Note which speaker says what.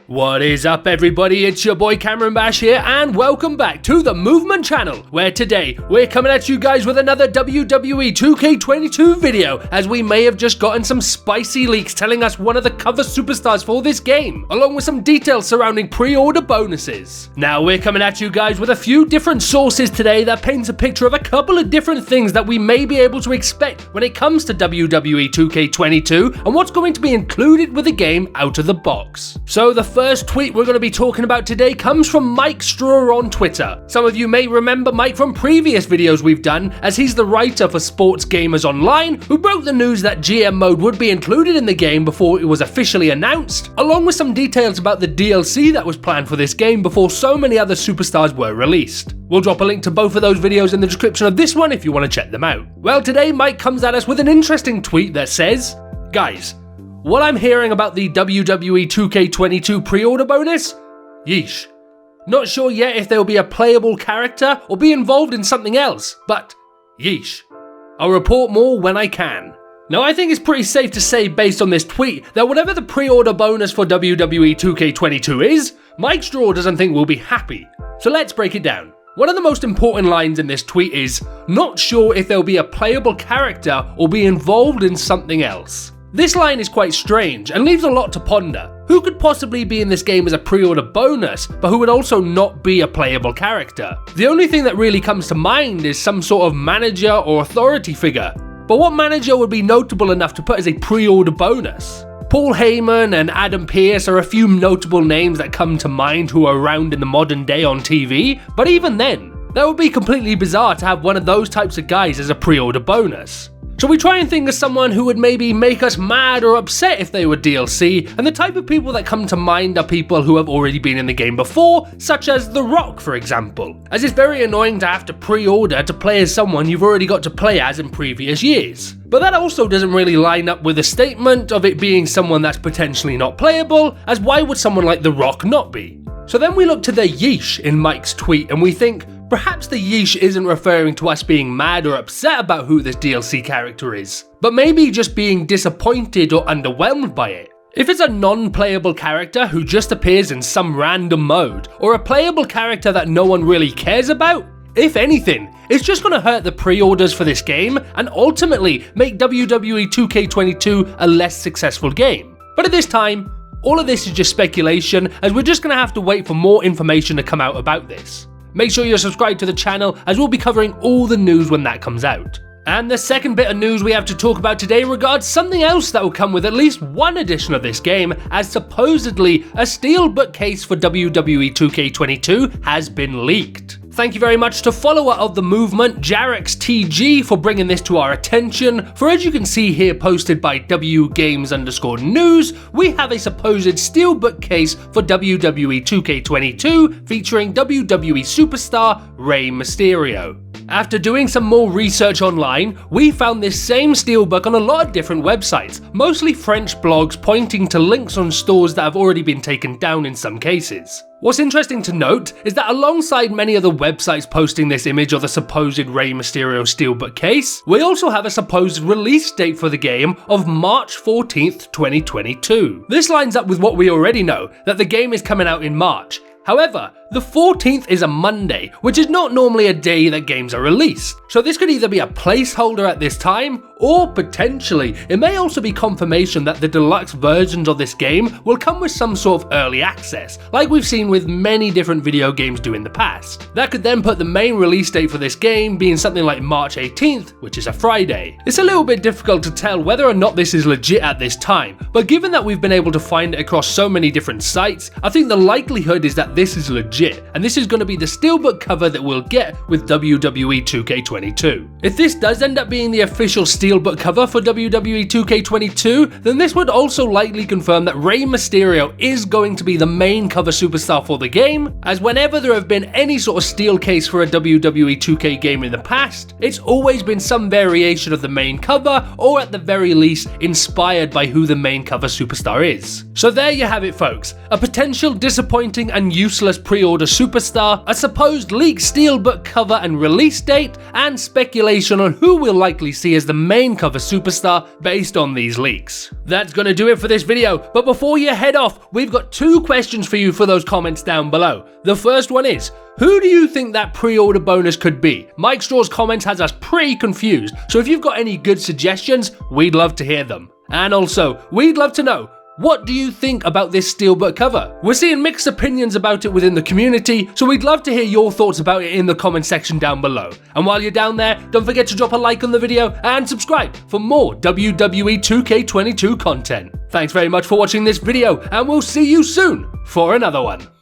Speaker 1: What is up everybody, it's your boy Cameron Bash here and welcome back to the Movement channel, where today we're coming at you guys with another WWE 2K22 video, as we may have just gotten some spicy leaks telling us one of the cover superstars for this game, along with some details surrounding pre-order bonuses. Now we're coming at you guys with a few different sources today that paints a picture of a couple of different things that we may be able to expect when it comes to WWE 2K22 and what's going to be included with the game out of the box. So the first tweet we're going to be talking about today comes from Mike Straw on Twitter. Some of you may remember Mike from previous videos we've done, as he's the writer for Sports Gamers Online, who broke the news that GM mode would be included in the game before it was officially announced, along with some details about the DLC that was planned for this game before so many other superstars were released. We'll drop a link to both of those videos in the description of this one if you want to check them out. Well, today Mike comes at us with an interesting tweet that says, "Guys, what I'm hearing about the WWE 2K22 pre-order bonus? Yeesh. Not sure yet if there will be a playable character or be involved in something else, but yeesh. I'll report more when I can." Now I think it's pretty safe to say based on this tweet that whatever the pre-order bonus for WWE 2K22 is, Mike Straw doesn't think we'll be happy. So let's break it down. One of the most important lines in this tweet is, "Not sure if there'll be a playable character or be involved in something else." This line is quite strange and leaves a lot to ponder. Who could possibly be in this game as a pre-order bonus, but who would also not be a playable character? The only thing that really comes to mind is some sort of manager or authority figure. But what manager would be notable enough to put as a pre-order bonus? Paul Heyman and Adam Pearce are a few notable names that come to mind who are around in the modern day on TV, but even then, that would be completely bizarre to have one of those types of guys as a pre-order bonus. So we try and think of someone who would maybe make us mad or upset if they were DLC, and the type of people that come to mind are people who have already been in the game before, such as The Rock for example, as it's very annoying to have to pre-order to play as someone you've already got to play as in previous years. But that also doesn't really line up with the statement of it being someone that's potentially not playable, as why would someone like The Rock not be? So then we look to the yeesh in Mike's tweet and we think, perhaps the yeesh isn't referring to us being mad or upset about who this DLC character is, but maybe just being disappointed or underwhelmed by it. If it's a non-playable character who just appears in some random mode, or a playable character that no one really cares about, if anything, it's just going to hurt the pre-orders for this game and ultimately make WWE 2K22 a less successful game. But at this time, all of this is just speculation, as we're just going to have to wait for more information to come out about this. Make sure you're subscribed to the channel, as we'll be covering all the news when that comes out. And the second bit of news we have to talk about today regards something else that will come with at least one edition of this game, as supposedly a steelbook case for WWE 2K22 has been leaked. Thank you very much to follower of the movement, Jarek'sTG, for bringing this to our attention, for as you can see here posted by WGames_news, we have a supposed steelbook case for WWE 2K22 featuring WWE superstar Rey Mysterio. After doing some more research online, we found this same steelbook on a lot of different websites, mostly French blogs pointing to links on stores that have already been taken down in some cases. What's interesting to note is that alongside many of the websites posting this image of the supposed Rey Mysterio steelbook case, we also have a supposed release date for the game of March 14th, 2022. This lines up with what we already know, that the game is coming out in March. However, the 14th is a Monday, which is not normally a day that games are released. So this could either be a placeholder at this time, or potentially, it may also be confirmation that the deluxe versions of this game will come with some sort of early access, like we've seen with many different video games do in the past. That could then put the main release date for this game being something like March 18th, which is a Friday. It's a little bit difficult to tell whether or not this is legit at this time, but given that we've been able to find it across so many different sites, I think the likelihood is that this is legit, and this is going to be the steelbook cover that we'll get with WWE 2K22. If this does end up being the official steelbook cover for WWE 2K22, then this would also likely confirm that Rey Mysterio is going to be the main cover superstar for the game, as whenever there have been any sort of steel case for a WWE 2K game in the past, it's always been some variation of the main cover, or at the very least, inspired by who the main cover superstar is. So there you have it folks, a potential disappointing and useless pre-order pre-order superstar, a supposed leaked steelbook cover and release date, and speculation on who we'll likely see as the main cover superstar based on these leaks. That's gonna do it for this video, but before you head off, we've got 2 questions for you for those comments down below. The first one is, who do you think that pre-order bonus could be? Mike Straw's comments has us pretty confused, so if you've got any good suggestions, we'd love to hear them. And also, we'd love to know, what do you think about this steelbook cover? We're seeing mixed opinions about it within the community, so we'd love to hear your thoughts about it in the comment section down below. And while you're down there, don't forget to drop a like on the video and subscribe for more WWE 2K22 content. Thanks very much for watching this video, and we'll see you soon for another one.